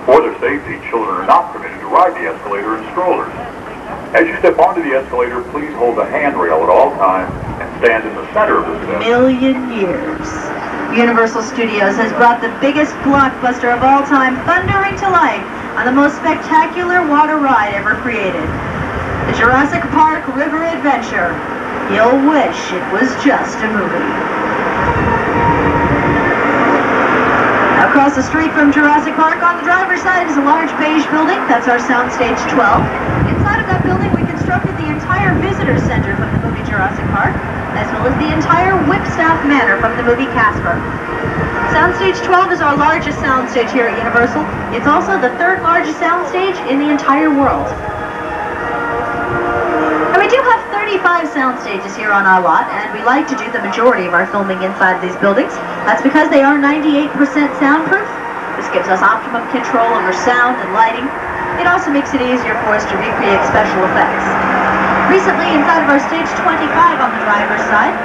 For their safety, children are not permitted to ride the escalator in strollers. As you step onto the escalator, please hold the handrail at all times and stand in the center of the step. Million years. Universal Studios has brought the biggest blockbuster of all time thundering to life on the most spectacular water ride ever created. The Jurassic Park River Adventure. You'll wish it was just a movie. Across the street from Jurassic Park on the driver's side is a large beige building. That's our Soundstage 12. Inside of that building, we constructed the entire visitor center from the movie Jurassic Park, as well as the entire Whipstaff Manor from the movie Casper. Soundstage 12 is our largest soundstage here at Universal. It's also the third largest soundstage in the entire world. And we do have 35 sound stages here on our lot, and we like to do the majority of our filming inside these buildings. That's because they are 98% soundproof. This gives us optimum control over sound and lighting. It also makes it easier for us to recreate special effects. Recently, inside of our stage 25 on the driver's side,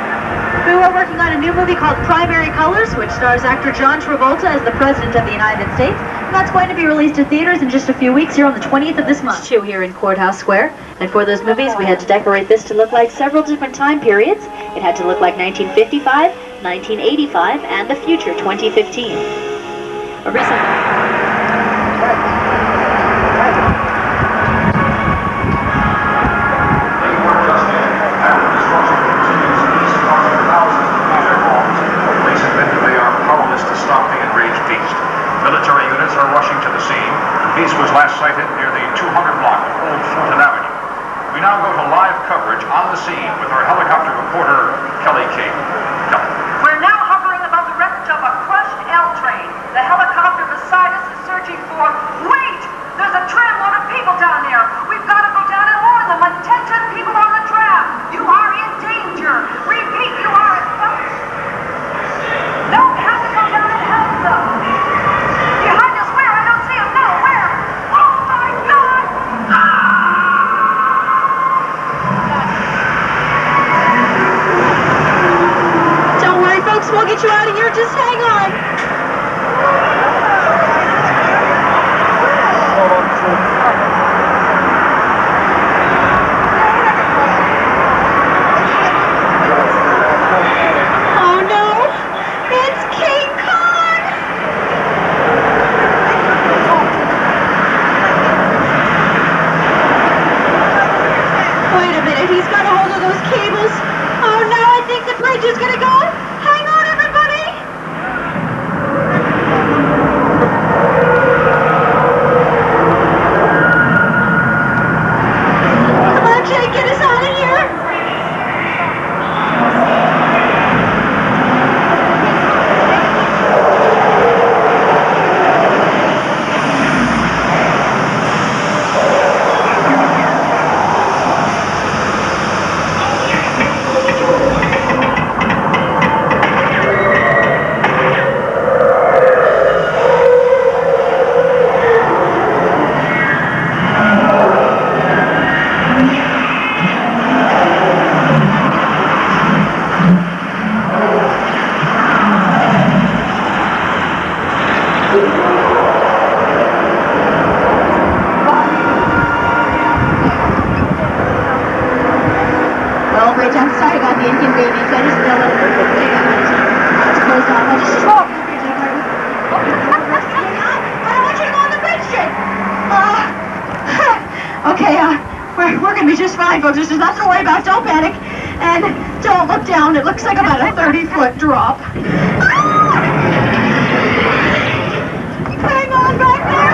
we were working on a new movie called Primary Colors, which stars actor John Travolta as the President of the United States. And that's going to be released to theaters in just a few weeks here on the 20th of this month. Here in Courthouse Square. And for those movies, we had to decorate this to look like several different time periods. It had to look like 1955, 1985, and the future, 2015. Military units are rushing to the scene. The beast was last sighted near the 200 block of Old Fulton Avenue. We now go to live coverage on the scene with our helicopter reporter, Kelly King. Kelly. We're now hovering above the wreckage of a crushed L train. The helicopter beside us is searching for... Wait! There's a tramload of people down there. We've got to go down and warn them. Attention, people on the tram. You are in danger. Repeat, you are in... No, we have to go down and help them. Behind us, where? I don't see him. No, where? Oh, my God! Don't worry, folks. We'll get you out of here. Just hang on. Oh, no. It's King Kong. Wait a minute, he's got a hold of those cables. Oh no, I think the bridge is gonna go. Hang on, everybody! Come on, Jake, get us out of here! Well, Rich, I'm sorry about the inconvenience. I just feel like it's closed off. I just spoke. I want you to go on the bridge, Jake. Okay, we're gonna be just fine, folks. There's nothing to worry about. Don't panic. And don't look down. It looks like about a 30-foot drop. Hang on back there.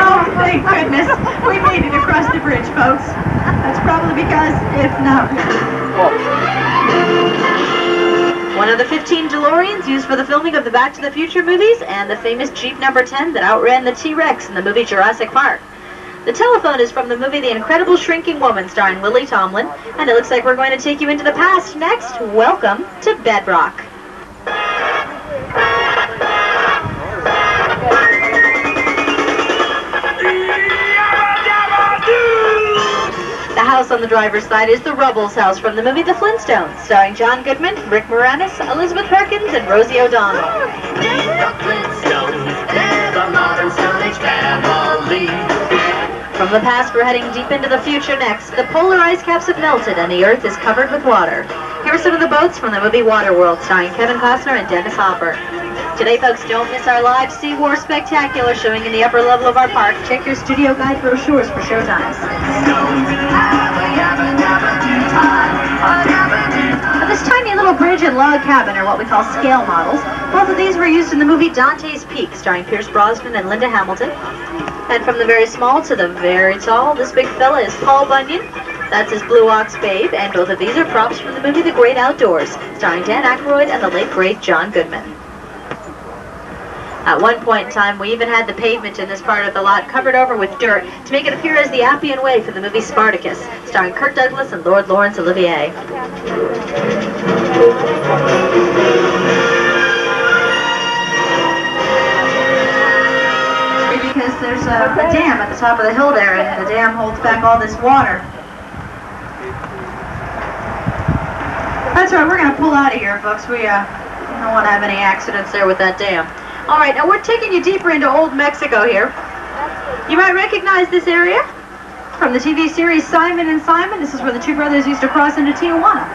Oh, thank goodness. We made it across the bridge, folks. That's probably because it's not one of the 15 DeLoreans used for the filming of the Back to the Future movies and the famous Jeep number 10 that outran the T-Rex in the movie Jurassic Park. The telephone is from the movie The Incredible Shrinking Woman starring Lily Tomlin, and it looks like we're going to take you into the past next. Welcome to Bedrock. The house on the driver's side is the Rubbles house from the movie The Flintstones, starring John Goodman, Rick Moranis, Elizabeth Perkins, and Rosie O'Donnell. The Flintstones, they're the modern Stone Age family. From the past, we're heading deep into the future next. The polar ice caps have melted and the Earth is covered with water. Here are some of the boats from the movie Waterworld, starring Kevin Costner and Dennis Hopper. Today, folks, don't miss our live Sea War Spectacular showing in the upper level of our park. Check your studio guide brochures for showtimes. Now, this tiny little bridge and log cabin are what we call scale models. Both of these were used in the movie Dante's Peak, starring Pierce Brosnan and Linda Hamilton. And from the very small to the very tall, this big fella is Paul Bunyan. That's his Blue Ox Babe, and both of these are props from the movie The Great Outdoors, starring Dan Aykroyd and the late, great John Goodman. At one point in time, we even had the pavement in this part of the lot covered over with dirt to make it appear as the Appian Way for the movie Spartacus, starring Kirk Douglas and Lord Laurence Olivier. Because there's a dam at the top of the hill there, and the dam holds back all this water. That's right, we're going to pull out of here, folks. We don't want to have any accidents there with that dam. All right, now we're taking you deeper into old Mexico here. You might recognize this area from the TV series Simon and Simon. This is where the two brothers used to cross into Tijuana.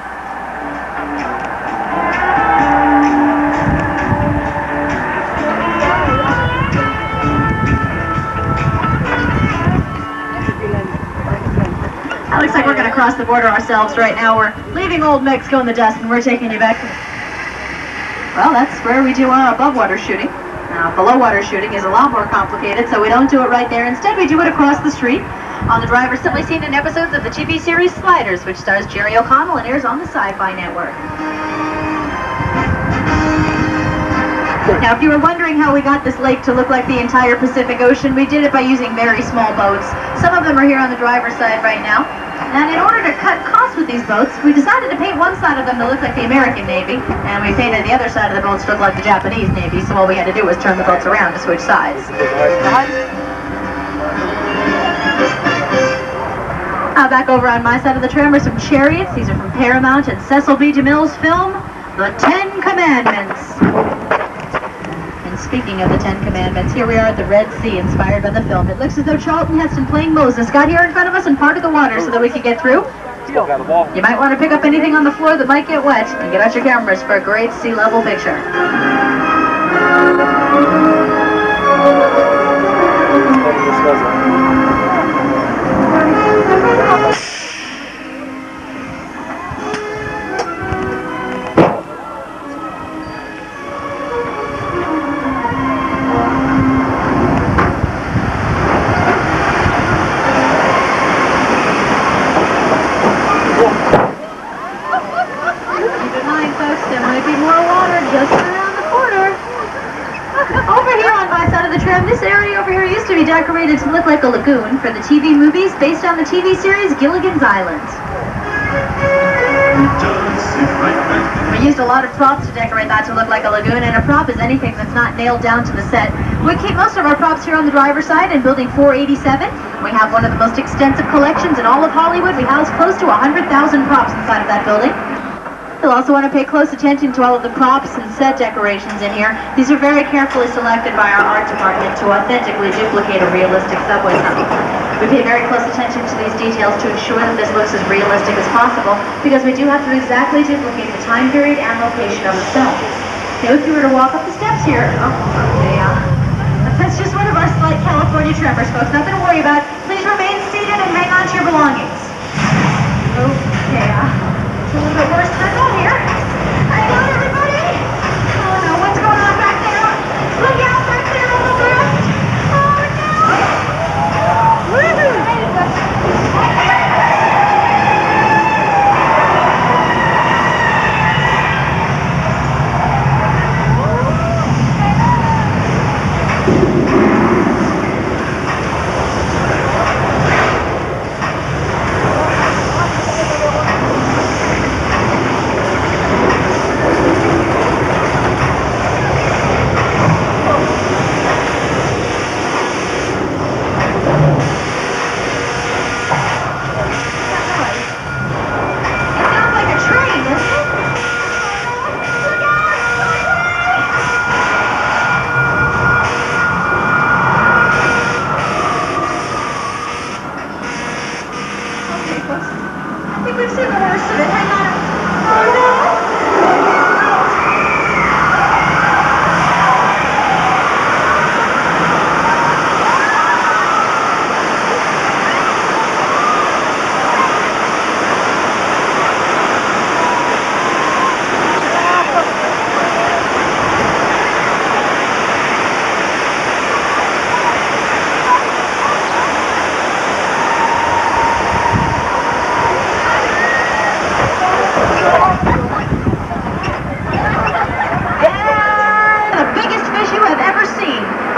It looks like we're going to cross the border ourselves right now. We're leaving old Mexico in the dust and we're taking you back. Well, that's where we do our above water shooting. Now, below water shooting is a lot more complicated, so we don't do it right there. Instead, we do it across the street on the driver's simply seen in episodes of the TV series Sliders, which stars Jerry O'Connell and airs on the Sci-Fi Network. Now, if you were wondering how we got this lake to look like the entire Pacific Ocean, we did it by using very small boats. Some of them are here on the driver's side right now. And in order to cut costs with these boats, we decided to paint one side of them to look like the American Navy, and we painted the other side of the boats to look like the Japanese Navy, so all we had to do was turn the boats around to switch sides. Back over on my side of the tram are some chariots. These are from Paramount and Cecil B. DeMille's film, The Ten Commandments. Speaking of the Ten Commandments, here we are at the Red Sea, inspired by the film. It looks as though Charlton Heston playing Moses got here in front of us and parted the water so that we could get through. You might want to pick up anything on the floor that might get wet and get out your cameras for a great sea level picture. Decorated to look like a lagoon for the TV movies based on the TV series Gilligan's Island. We used a lot of props to decorate that to look like a lagoon, and a prop is anything that's not nailed down to the set. We keep most of our props here on the driver's side in Building 487. We have one of the most extensive collections in all of Hollywood. We house close to 100,000 props inside of that building. You'll also want to pay close attention to all of the props and set decorations in here. These are very carefully selected by our art department to authentically duplicate a realistic subway tunnel. We pay very close attention to these details to ensure that this looks as realistic as possible, because we do have to exactly duplicate the time period and location of the film. Now, if you were to walk up the steps here, that's just one of our slight California tremors, folks. Nothing to worry about. Please remain seated and hang on to your belongings. Okay, it's a little bit worse than I thought here. Hang on, everybody. Oh no, what's going on back there? Look out back there on the left. Oh no. Woo-hoo. folks. I think we've seen the worst of it. Hang on. Oh, no.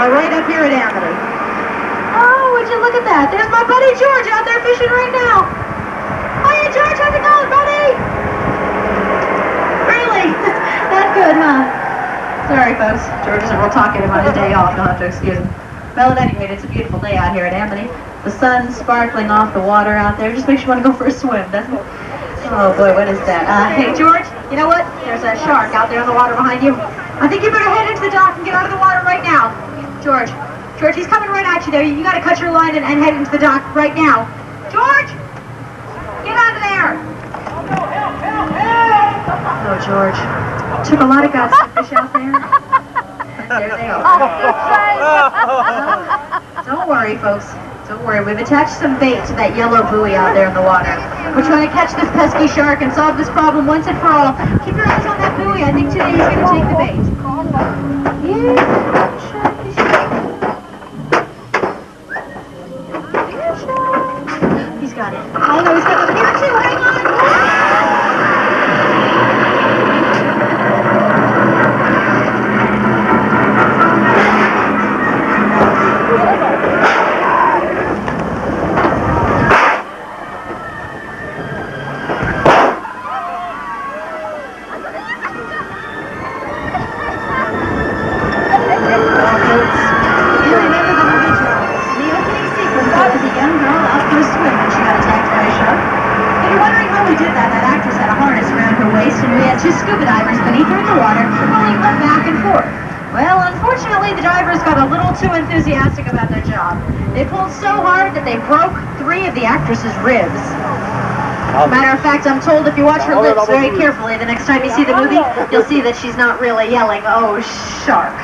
Right up here at Amity. Oh, would you look at that? There's my buddy George out there fishing right now. Hiya, George, how's it going, buddy? Really? Not good, huh? Sorry, folks. George isn't real talkative on his day off. You'll have to excuse him. Well, at any rate, it's a beautiful day out here at Amity. The sun's sparkling off the water out there. Just makes you want to go for a swim, doesn't it? Oh, boy, what is that? Hey, George, you know what? There's a shark out there in the water behind you. I think you better head into the dock and get out of the water right now. George, he's coming right at you there. You gotta cut your line and head into the dock right now. George! Get out of there! Oh, George. Took a lot of guts to fish out there. There they are. Don't worry, folks. Don't worry. We've attached some bait to that yellow buoy out there in the water. We're trying to catch this pesky shark and solve this problem once and for all. Keep your eyes on that buoy. I think today he's gonna take the bait. Yeah. He's got it. Oh no, he's got it here too. Hang on. Two scuba divers beneath her in the water, pulling her back and forth. Well, unfortunately, the divers got a little too enthusiastic about their job. They pulled so hard that they broke 3 of the actress's ribs. Matter of fact, I'm told if you watch her lips very carefully the next time you see the movie, you'll see that she's not really yelling, "Oh, shark."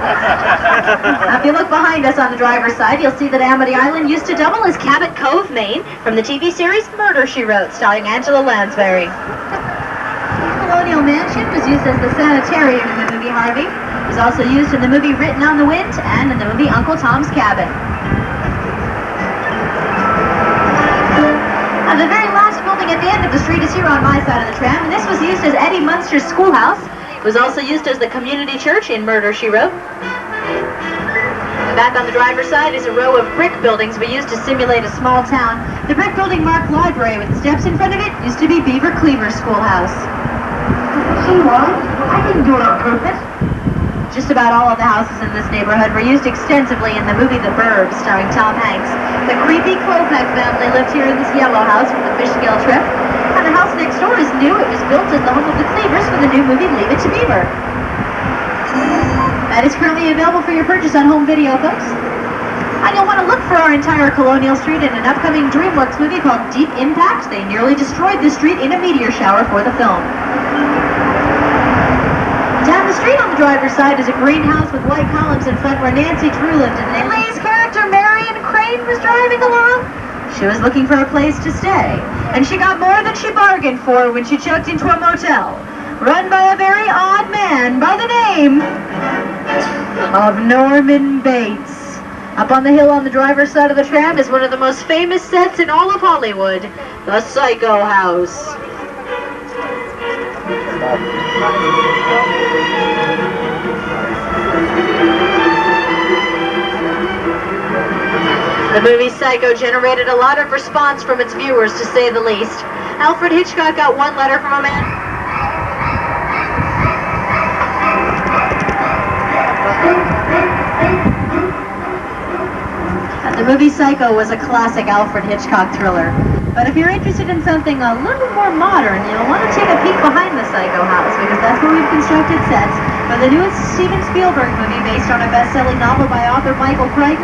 Now, if you look behind us on the driver's side, you'll see that Amity Island used to double as Cabot Cove, Maine, from the TV series Murder, She Wrote, starring Angela Lansbury. Colonial Mansion was used as the sanitarium in the movie Harvey. It was also used in the movie Written on the Wind and in the movie Uncle Tom's Cabin. Now, the very last building at the end of the street is here on my side of the tram, and this was used as Eddie Munster's schoolhouse. It was also used as the community church in Murder, She Wrote. Back on the driver's side is a row of brick buildings we used to simulate a small town. The brick building marked library with steps in front of it used to be Beaver Cleaver's schoolhouse. See what? I didn't do it on purpose. Just about all of the houses in this neighborhood were used extensively in the movie The Burbs, starring Tom Hanks. The creepy Klopek family lived here in this yellow house from the Fishkill trip, and the house next door is new. It was built as the home of the Cleavers for the new movie Leave It to Beaver. That is currently available for your purchase on home video, folks. And you'll want to look for our entire Colonial Street in an upcoming DreamWorks movie called Deep Impact. They nearly destroyed the street in a meteor shower for the film. Down the street on the driver's side is a greenhouse with white columns in front where Nancy Drew lived, and Lee's character Marion Crane was driving along. She was looking for a place to stay, and she got more than she bargained for when she checked into a motel run by a very odd man by the name of Norman Bates. Up on the hill on the driver's side of the tram is one of the most famous sets in all of Hollywood, the Psycho House. The movie Psycho generated a lot of response from its viewers, to say the least. Alfred Hitchcock got one letter from a man. The movie Psycho was a classic Alfred Hitchcock thriller. But if you're interested in something a little more modern, you'll want to take a peek behind the Psycho House, because that's where we've constructed sets for the newest Steven Spielberg movie based on a best-selling novel by author Michael Crichton.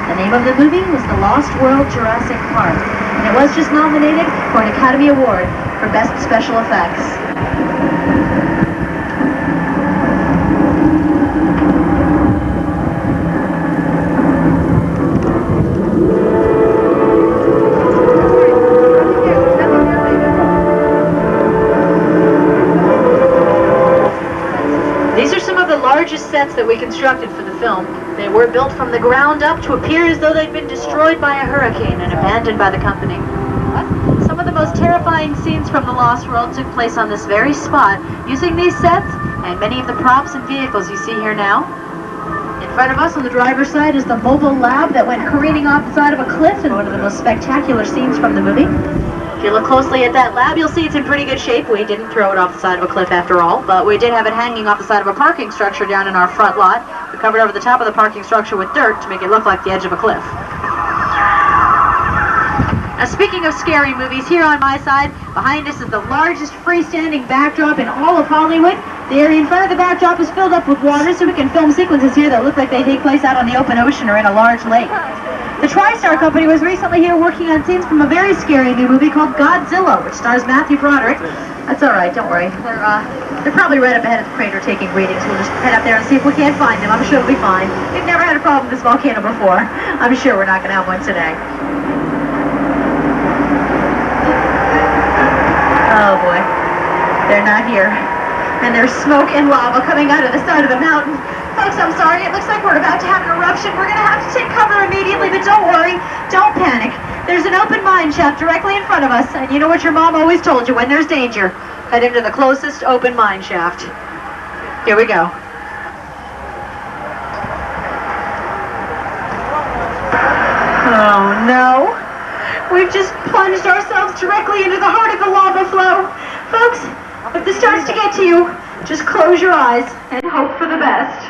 The name of the movie was The Lost World Jurassic Park, and it was just nominated for an Academy Award for Best Special Effects. These are some of the largest sets that we constructed for the film. They were built from the ground up to appear as though they'd been destroyed by a hurricane and abandoned by the company. Some of the most terrifying scenes from The Lost World took place on this very spot, using these sets and many of the props and vehicles you see here now. In front of us on the driver's side is the mobile lab that went careening off the side of a cliff in one of the most spectacular scenes from the movie. If you look closely at that lab, you'll see it's in pretty good shape. We didn't throw it off the side of a cliff after all, but we did have it hanging off the side of a parking structure down in our front lot. We covered over the top of the parking structure with dirt to make it look like the edge of a cliff. Now, speaking of scary movies, here on my side, behind us is the largest freestanding backdrop in all of Hollywood. The area in front of the backdrop is filled up with water, so we can film sequences here that look like they take place out on the open ocean or in a large lake. The TriStar Company was recently here working on scenes from a very scary new movie called Godzilla, which stars Matthew Broderick. That's all right, don't worry. They're probably right up ahead of the crater taking readings. We'll just head up there and see if we can't find them. I'm sure it'll be fine. We've never had a problem with this volcano before. I'm sure we're not going to have one today. Oh boy, they're not here. And there's smoke and lava coming out of the side of the mountain. Folks, I'm sorry, it looks like we're about to have an eruption. We're going to have to take cover immediately, but don't worry, don't panic. There's an open mine shaft directly in front of us, and you know what your mom always told you, when there's danger, head into the closest open mine shaft. Here we go. Oh no, we've just plunged ourselves directly into the heart of the lava flow. Folks, if this starts to get to you, just close your eyes and hope for the best.